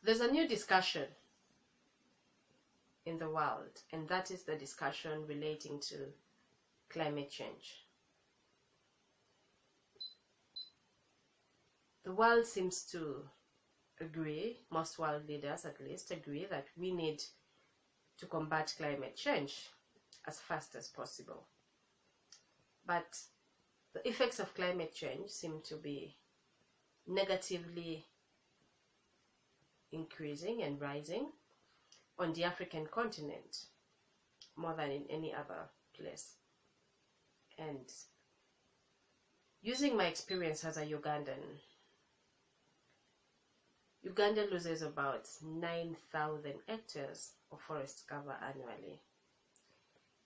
There's a new discussion in the world, and that is the discussion relating to climate change. The world seems to agree, most world leaders at least agree, that we need to combat climate change as fast as possible. But the effects of climate change seem to be negatively increasing and rising on the African continent more than in any other place. And using my experience as a Ugandan, Uganda loses about 9,000 hectares of forest cover annually.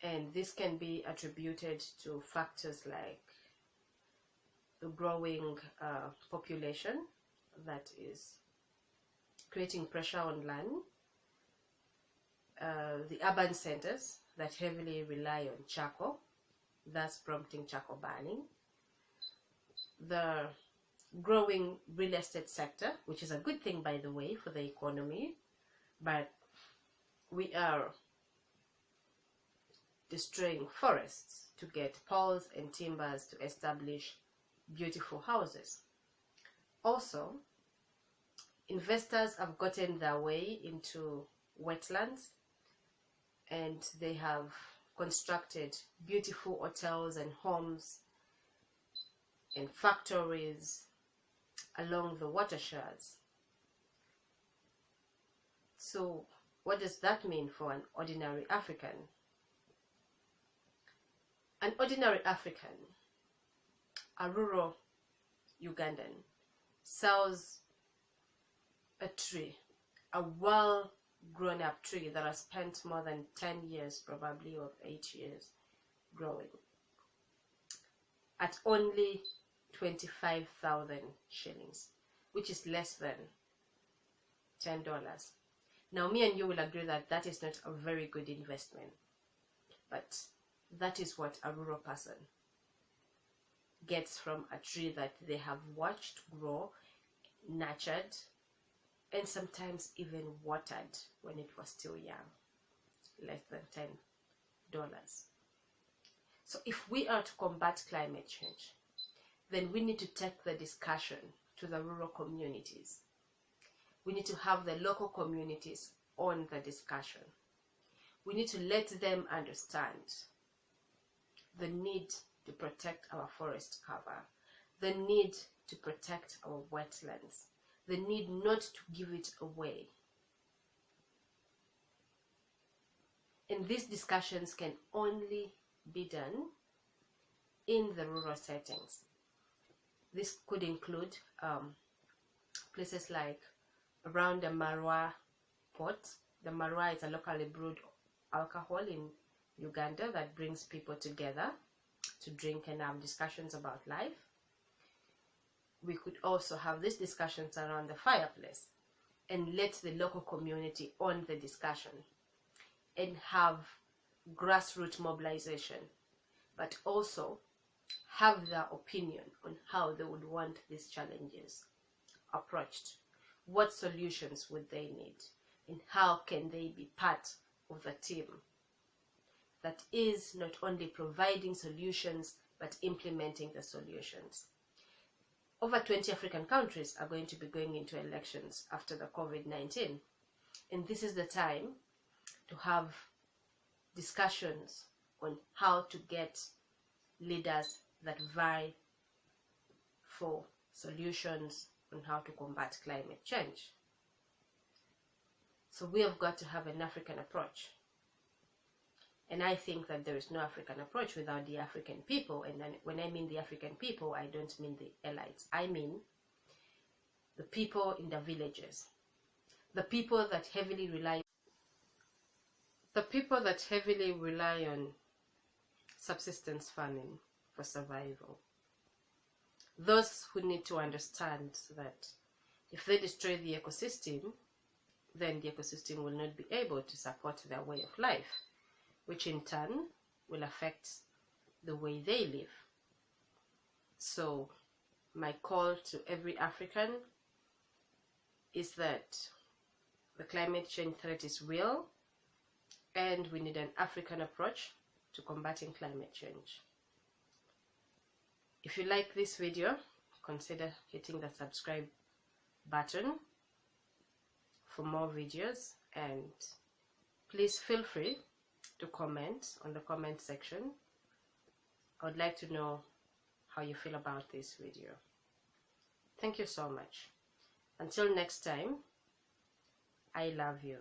And this can be attributed to factors like the growing population that is creating pressure on land, the urban centers that heavily rely on charcoal, thus prompting charcoal burning, the growing real estate sector, which is a good thing, by the way, for the economy, but we are destroying forests to get poles and timbers to establish beautiful houses. Also, investors have gotten their way into wetlands, and they have constructed beautiful hotels and homes and factories along the watersheds. So what does that mean for an ordinary African? An ordinary African, a rural Ugandan, sells a tree, a well-grown up tree that has spent more than 10 years, probably, or 8 years growing, at only 25,000 shillings, which is less than $10. Now, me and you will agree that that is not a very good investment, but that is what a rural person gets from a tree that they have watched grow, nurtured, and sometimes even watered when it was still young. Less than $10. So if we are to combat climate change, then we need to take the discussion to the rural communities. We need to have the local communities on the discussion. We need to let them understand the need to protect our forest cover, the need to protect our wetlands, the need not to give it away. And these discussions can only be done in the rural settings. This could include places like around the Marwa port. The Marwa is a locally brewed alcohol in Uganda that brings people together to drink and have discussions about life. We could also have these discussions around the fireplace and let the local community on the discussion and have grassroots mobilization, but also have their opinion on how they would want these challenges approached. What solutions would they need, and how can they be part of the team that is not only providing solutions but implementing the solutions. Over 20 African countries are going to be going into elections after the COVID-19, and this is the time to have discussions on how to get leaders that vie for solutions on how to combat climate change. So we have got to have an African approach. And I think that there is no African approach without the African people. And then when I mean the African people, I don't mean the elites. I mean the people in the villages, the people that heavily rely on subsistence farming for survival. Those who need to understand that if they destroy the ecosystem, then the ecosystem will not be able to support their way of life, which in turn will affect the way they live. So my call to every African is that The climate change threat is real, and we need an African approach to combating climate change. If you like this video, consider hitting the subscribe button for more videos, and please feel free to comment on the comment section. I would like to know how you feel about this video. Thank you so much. Until next time, I love you.